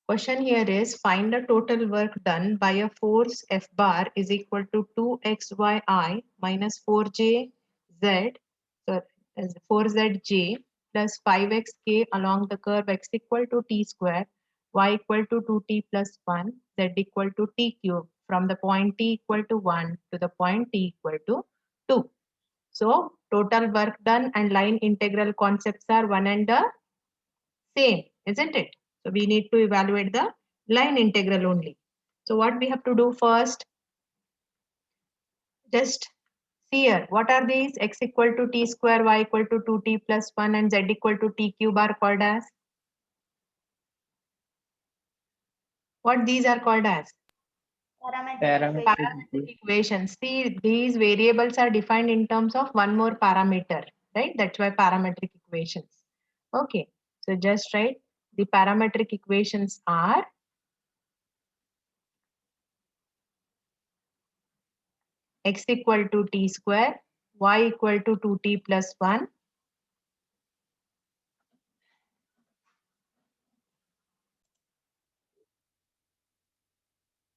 Question here is find the total work done by a force F bar is equal to 2xyi minus 4jz, so 4zj plus 5xk along the curve x equal to t square, y equal to 2t plus 1, z equal to t cube from the point t equal to 1 to the point t equal to 2. So total work done and line integral concepts are one and the same, isn't it? So we need to evaluate the line integral only. So what we have to do first, just see here, what are these? X equal to t square, y equal to 2t plus 1 and z equal to t cube are called as? What these are called as? Parametric equations. See, these variables are defined in terms of one more parameter, right? That's why parametric equations. Okay, so just write the parametric equations are x equal to t square, y equal to 2t plus 1.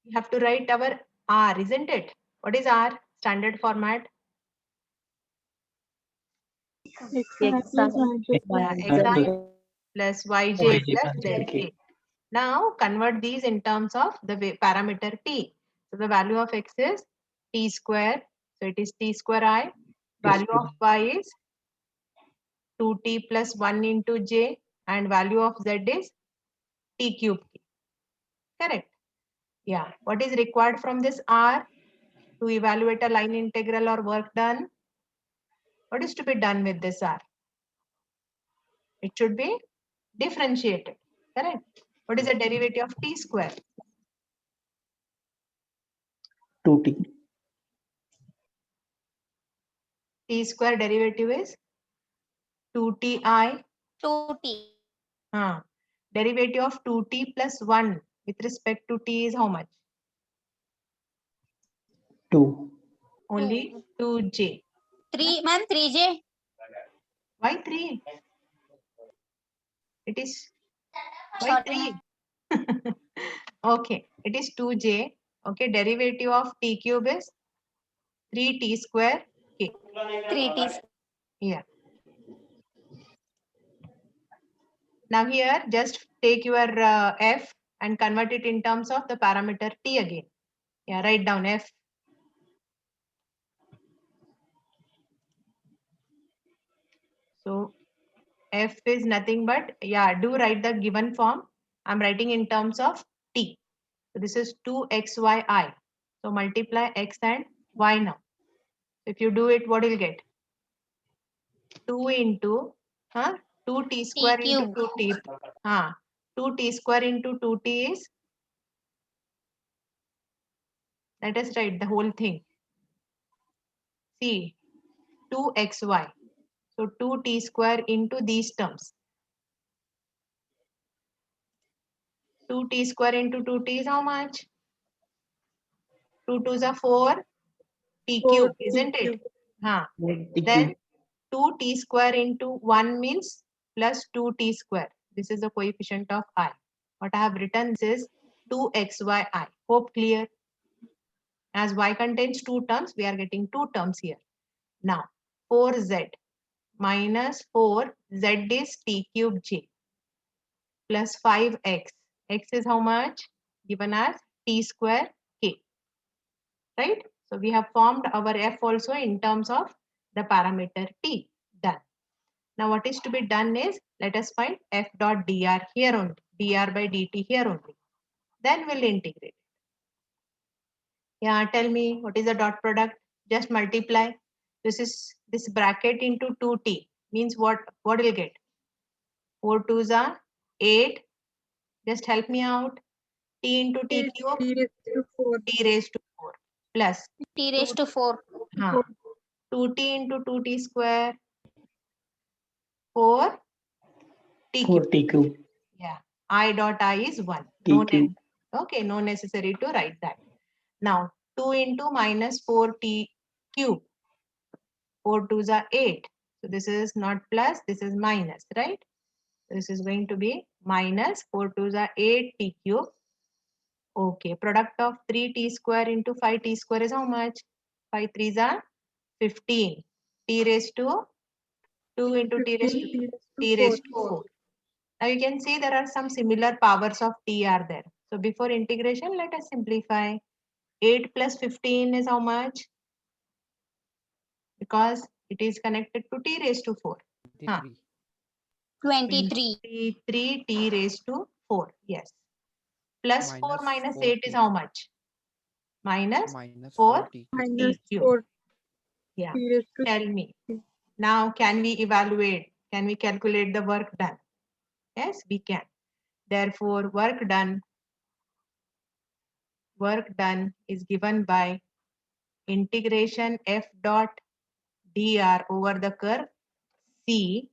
We have to write our r, isn't it? What is r? Standard format? Xi Plus yj plus zk. Now convert these in terms of the parameter t. So the value of x is t square. So it is t square I. Value of y is 2t plus 1 into j and value of z is t cube k. Correct? Yeah. What is required from this r to evaluate a line integral or work done? What is to be done with this r? It should be differentiated. Correct? What is the derivative of t square? 2t. T square derivative is 2ti. 2t. Derivative of 2t plus 1 with respect to t is how much? 2. Only 2j. 3, ma'am, 3j. Why 3? It is why Sorry, 3? Okay, it is 2j. Okay, derivative of t cube is 3t square k. 3t. Yeah. Now here just take your f and convert it in terms of the parameter t again. Yeah, write down f. So f is nothing but, yeah, do write the given form. I'm writing in terms of t. So this is 2xyi. So multiply x and y now. If you do it, what will get? 2 into 2t square into cube. 2t. 2t square into 2t is, let us write the whole thing. See, 2xy. So 2t square into these terms. 2t square into 2t is how much? 2 2s are 4. T cube, isn't it? Then 2t square into 1 means plus 2t square. This is the coefficient of I. What I have written is 2xyi. Hope clear? As y contains two terms, we are getting two terms here. Now 4z minus 4, z is t cube j plus 5x. X is how much? Given as t square k. Right? So we have formed our f also in terms of the parameter t. Done. Now what is to be done is, let us find f dot dr here only, dr by dt here only. Then we'll integrate. Yeah, tell me what is the dot product? Just multiply. This bracket into 2t means what will get? 4 2s are 8. Just help me out. T into t cube, t raised to 4 plus T raised to 4. 2t into 2t square, 4 t cube. 4t cube. Yeah, I dot I is 1. T cube. Okay, no necessary to write that. Now 2 into minus 4t cube. 4 2s are 8. So this is not plus, this is minus, right? This is going to be minus 4 2s are 8 t cube. Okay, product of 3t square into 5t square is how much? 5 3s are 15. T raised to 2 into t raised to 4. Now you can see there are some similar powers of t are there. So before integration, let us simplify. 8 plus 15 is how much? Because it is connected to t raised to 4. Huh. 23. 23 t raised to 4. Yes. Plus 4 minus 8 is 4t. how much? Minus Minus 4 4t. t cube. Yeah. Tell me. Now can we evaluate? Can we calculate the work done? Yes, we can. Therefore, work done is given by integration f dot dr over the curve C.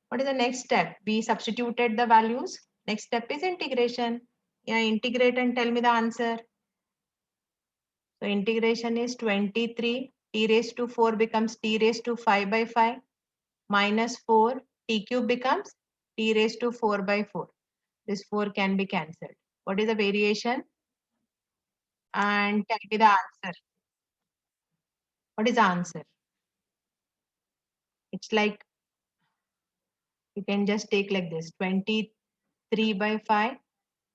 What is the next step? We substituted the values. Next step is integration. Yeah, integrate and tell me the answer. So integration is 23. T raised to 4 becomes t raised to 5 by 5 minus 4. T cube becomes t raised to 4 by 4. This 4 can be cancelled. What is the variation? And tell me the answer. What is the answer? It's like, you can just take like this, 23 by 5,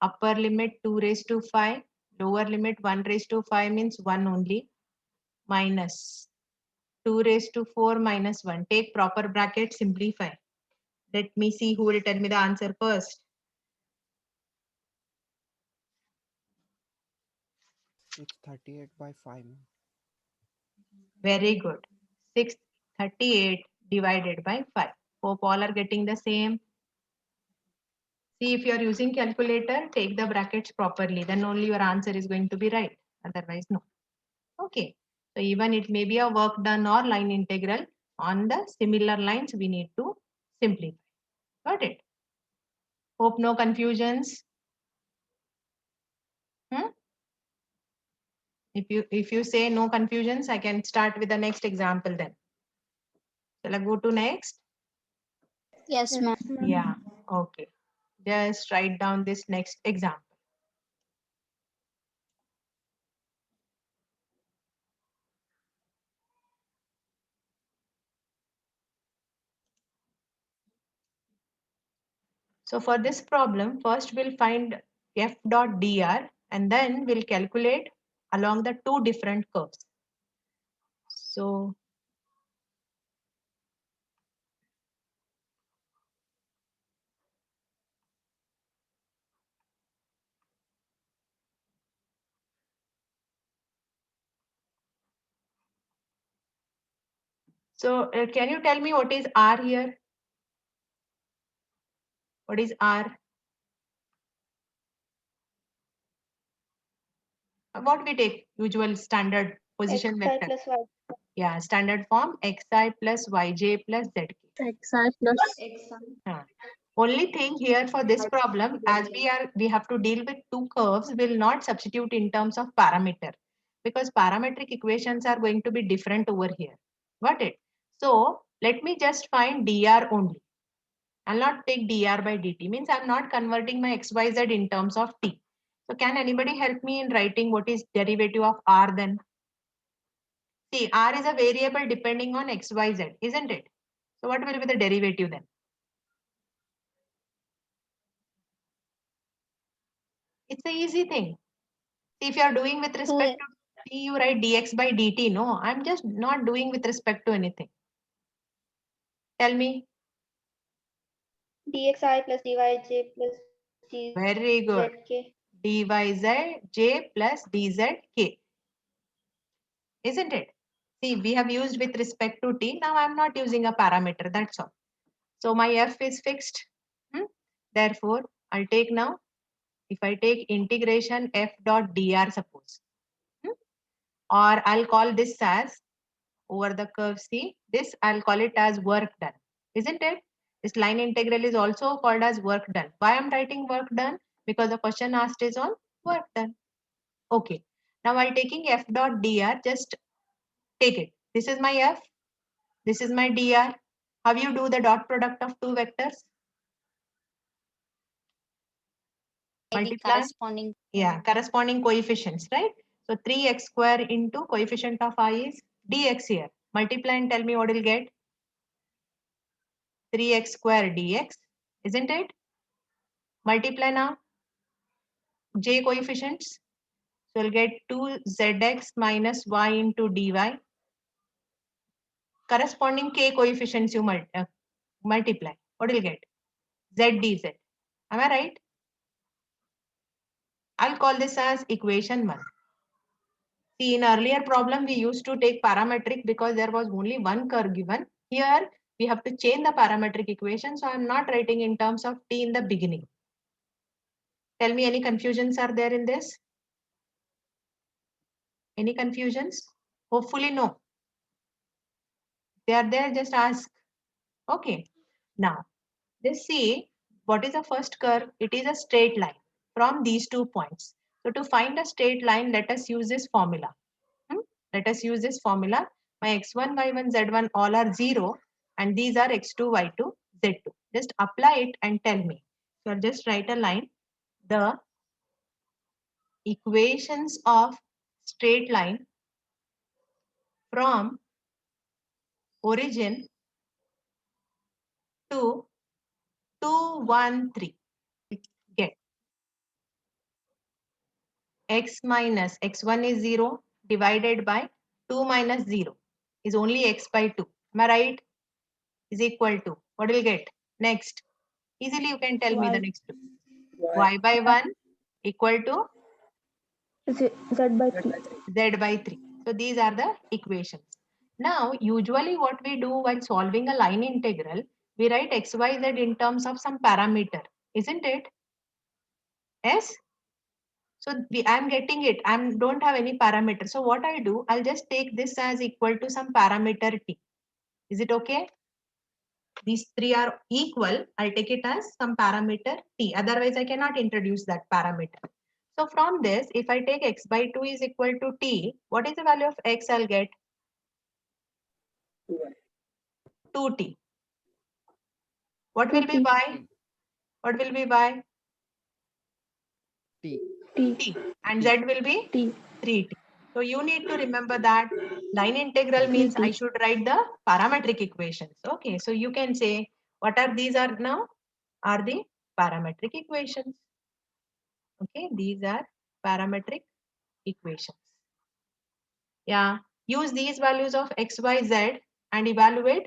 upper limit 2 raised to 5, lower limit 1 raised to 5 means 1 only, minus 2 raised to 4 minus 1. Take proper bracket, simplify. Let me see who will tell me the answer first. It's 38 by 5. Very good. 638 divided by 5. Hope all are getting the same. See, if you are using calculator, take the brackets properly. Then only your answer is going to be right. Otherwise, no. Okay. So even it may be a work done or line integral. On the similar lines, we need to simplify. Got it? Hope no confusions. If you say no confusions, I can start with the next example then. Shall I go to next? Yes, ma'am. Yeah. Okay. Just write down this next example. So for this problem, first we'll find f dot dr and then we'll calculate along the two different curves. So can you tell me what is r here? What is r? What we take? Usual standard position vector. Yeah, standard form xi plus yj plus zk. xi plus Only thing here for this problem, as we have to deal with two curves, will not substitute in terms of parameter because parametric equations are going to be different over here. Got it? So let me just find dr only. I'll not take dr by dt, means I'm not converting my xyz in terms of t. So can anybody help me in writing what is derivative of r then? See, r is a variable depending on xyz, isn't it? So what will be the derivative then? It's an easy thing. See, if you are doing with respect to t, you write dx by dt. No, I'm just not doing with respect to anything. Tell me. dxi plus dyj plus dzk. Very good. dyj plus dzk. Isn't it? See, we have used with respect to t. Now I'm not using a parameter. That's all. So my f is fixed. Therefore, I'll take now. If I take integration f dot dr, suppose, or I'll call this as over the curve C. This I'll call it as work done. Isn't it? This line integral is also called as work done. Why I'm writing work done? Because the question asked is on work done. Okay. Now while taking f dot dr, just take it. This is my f. This is my dr. How you do the dot product of two vectors? By the Multiply? corresponding. Yeah, corresponding coefficients, right? So 3x square into coefficient of I is dx here. Multiply and tell me what you'll get. 3x square dx, isn't it? Multiply now. J coefficients. So you'll get 2zx minus y into dy. Corresponding k coefficients you multiply. What will you get? Z dz. Am I right? I'll call this as equation 1. See, in earlier problem, we used to take parametric because there was only one curve given. Here, we have to change the parametric equation. So I'm not writing in terms of t in the beginning. Tell me, any confusions are there in this? Any confusions? Hopefully no. They are there, just ask. Okay. Now, let's see what is the first curve. It is a straight line from these 2 points. So to find a straight line, let us use this formula. Let us use this formula. My x1, y1, z1 all are 0 and these are x2, y2, z2. Just apply it and tell me. So I'll just write a line. The equations of straight line from origin to 2, 1, 3. Get x minus x1 is 0 divided by 2 minus 0 is only x by 2. Am I right? Is equal to, what will get? Next, easily you can tell me the next two. Y by 1 equal to Z by 3. z by 3. So these are the equations. Now, usually what we do while solving a line integral, we write x, y, z in terms of some parameter, isn't it? Yes? So I'm getting it. I don't have any parameter. So what I do, I'll just take this as equal to some parameter t. Is it okay? These three are equal. I'll take it as some parameter t. Otherwise, I cannot introduce that parameter. So from this, if I take x by 2 is equal to t, what is the value of x I'll get? 2t. What will be 2t. y? What will be y? T. T. T. And z will be T. 3t. So you need to remember that line integral means 3t. I should write the parametric equations. Okay, so you can say what are these are now? Are the parametric equations. Okay, these are parametric equations. Yeah, use these values of x, y, z and evaluate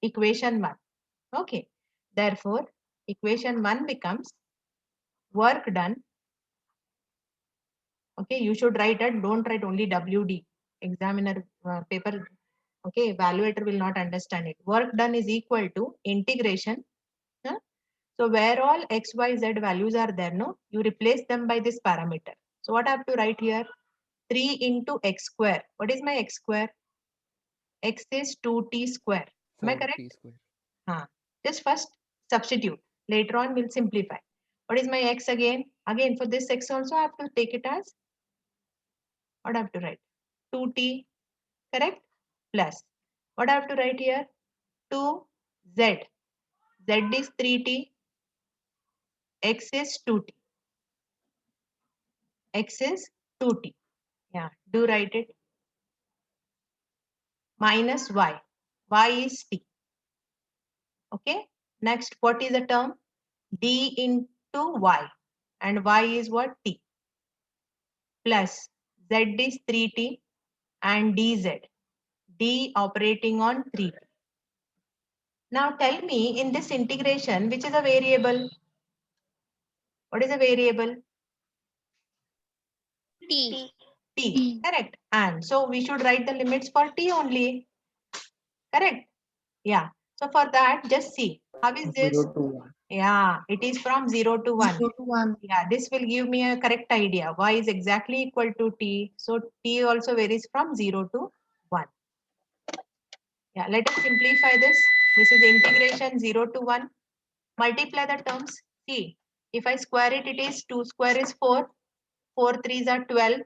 equation 1. Okay, therefore, equation 1 becomes work done. Okay, you should write it, don't write only WD. Examiner paper, okay, evaluator will not understand it. Work done is equal to integration. Huh? So where all x, y, z values are there, no, you replace them by this parameter. So what I have to write here? 3 into x square. What is my x square? X is 2t square. Am I 4t correct? square. Just first substitute. Later on we'll simplify. What is my x again? Again for this x also I have to take it as, what I have to write? 2t, correct? Plus, what I have to write here? 2z. Z is 3t. X is 2t. X is 2t. Yeah, do write it. Minus y. Y is t. Okay. Next, what is the term? D into y. And y is what? T. Plus z is 3t and dz. D operating on 3t. Now tell me in this integration, which is a variable? What is a variable? T. T. Correct. And so we should write the limits for t only. Correct. Yeah. So for that, just see. How is this? 0 to 1. Yeah, it is from 0 to 1. 0 to 1. Yeah, this will give me a correct idea. Y is exactly equal to t. So t also varies from 0 to 1. Yeah, let us simplify this. This is integration 0 to 1. Multiply the terms. See, if I square it, it is 2 square is 4. 4 3s are 12.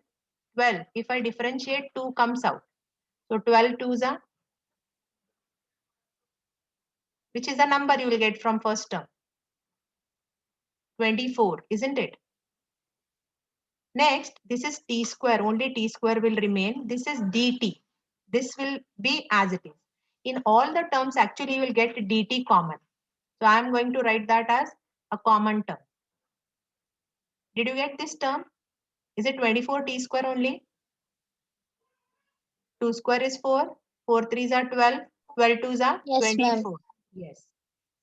12. If I differentiate, 2 comes out. So 12 2s are which is the number you will get from first term. 24, isn't it? Next, this is t square, only t square will remain. This is dt. This will be as it is. In all the terms, actually, you will get dt common. So I am going to write that as a common term. Did you get this term? Is it 24 t square only? 2 square is 4. 4 3s are 12. 12 2s are Yes, ma'am. 24. Yes.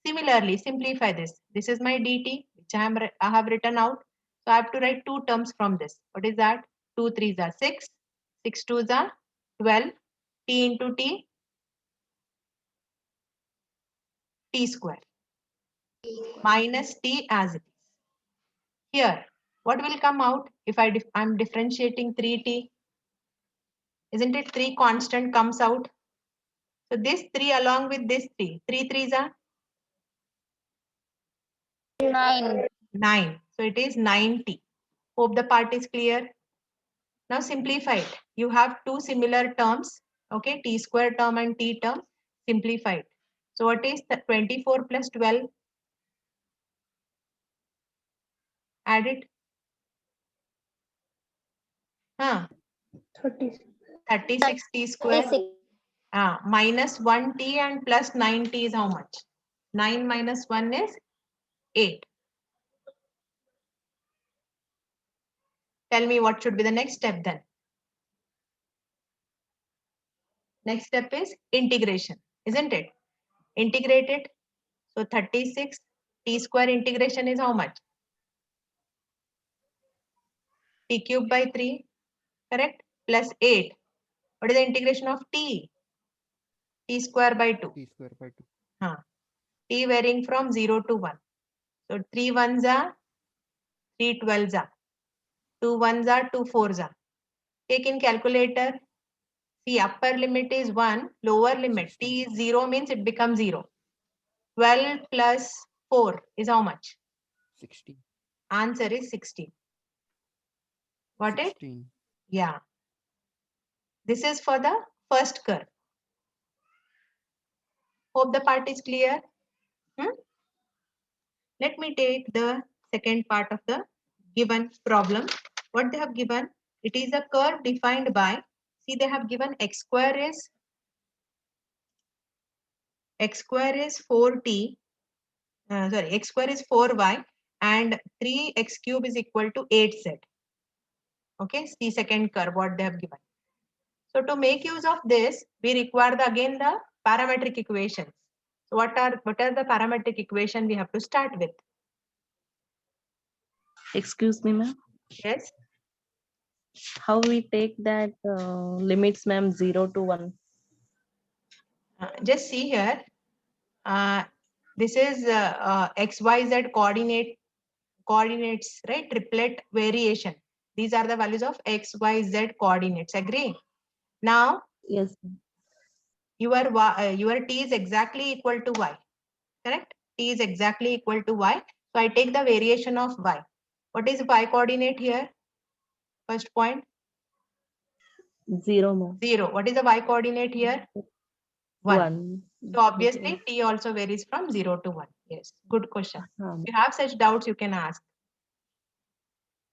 Similarly, simplify this. This is my dt, which I have written out. So I have to write two terms from this. What is that? 2 3s are 6. 6 2s are 12. T into t, t square. Minus t as it is. Here, what will come out if I'm differentiating 3t? Isn't it 3 constant comes out? So this 3 along with this 3. 3 3s are 9. 9. So it is 9t. Hope the part is clear. Now simplify it. You have two similar terms. Okay, t square term and t term. Simplify it. So what is the 24 plus 12? Add it. 36. 36 t square. 36. Minus 1t and plus 9t is how much? 9 minus 1 is 8. Tell me what should be the next step then. Next step is integration, isn't it? Integrate it. So 36 t square integration is how much? T cube by 3, correct? Plus 8. What is the integration of t? T square by 2. T square by 2. T varying from 0 to 1. So 3 1s are 3 12s are. 2 1s are 2 4s are. Take in calculator. See, upper limit is 1, lower limit. T is 0 means it becomes 0. 12 plus 4 is how much? 16. Answer is 16. Got it? 16. Yeah. This is for the first curve. Hope the part is clear. Let me take the second part of the given problem. What they have given, it is a curve defined by, see they have given x square is 4t, x square is 4y and 3x cube is equal to 8z. Okay, see second curve what they have given. So to make use of this, we require again the parametric equations. So what are the parametric equation we have to start with? Excuse me, ma'am. Yes. How we take that limits, ma'am, 0 to 1? Just see here. This is XYZ coordinates, right? Triplet variation. These are the values of XYZ coordinates. Agree? Now Yes. your t is exactly equal to y. Correct? T is exactly equal to y. So I take the variation of y. What is y coordinate here? First point. 0, ma'am. 0. What is the y coordinate here? 1. So obviously t also varies from 0 to 1. Yes, good question. If you have such doubts, you can ask.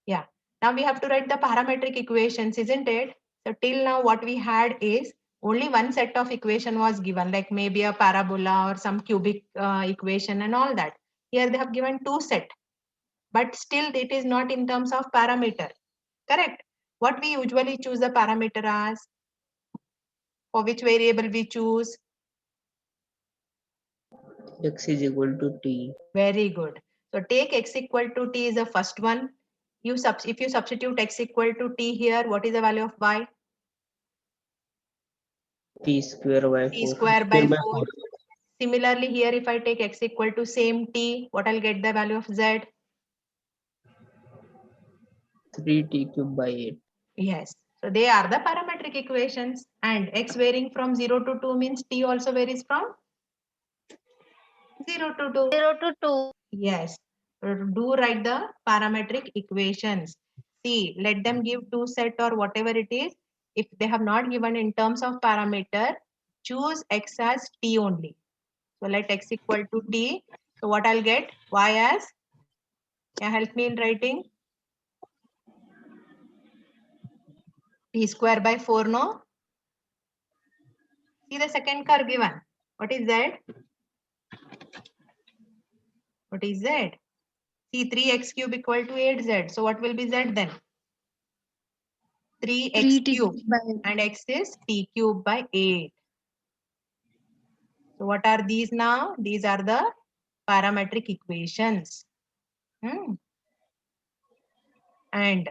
Yeah. Now we have to write the parametric equations, isn't it? So till now what we had is only one set of equation was given, like maybe a parabola or some cubic equation and all that. Here they have given two set, but still it is not in terms of parameter. Correct? What we usually choose the parameter as? For which variable we choose? X is equal to t. Very good. So take x equal to t is the first one. If you substitute x equal to t here, what is the value of y? T square by 4. T square by 4. Similarly, here if I take x equal to same t, what I'll get the value of z? 3t cube by 8. Yes. So they are the parametric equations, and x varying from 0 to 2 means t also varies from 0 to 2. 0 to 2. Yes. Do write the parametric equations. See, let them give two set or whatever it is. If they have not given in terms of parameter, choose x as t only. So let x equal to t. So what I'll get? Y as, yeah, help me in writing. T square by 4, no? See the second curve given. What is that? What is z? See 3x cube equal to 8z. So what will be z then? 3x cube and x is t cube by 8. So what are these now? These are the parametric equations. And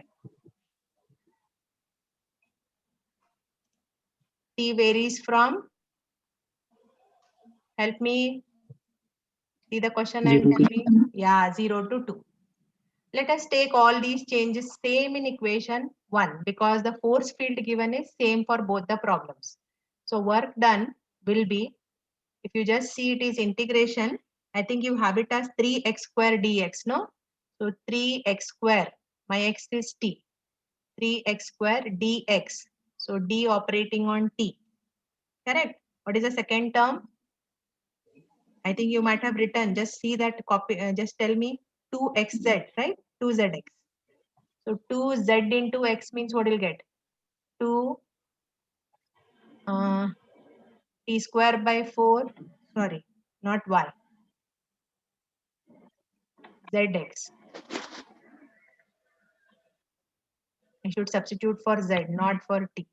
t varies from, help me, see the question and 0 tell to me. Yeah, 0 to 2. Let us take all these changes same in equation 1 because the force field given is same for both the problems. So work done will be, if you just see it is integration, I think you have it as 3x square dx, no? So 3x square, my x is t, 3x square dx. So d operating on t, correct? What is the second term? I think you might have written, just see that copy, just tell me 2xz, right? 2zx. So 2z into x means what you'll get? 2 t square by 4, sorry, not y, zx. I should substitute for z, not for t.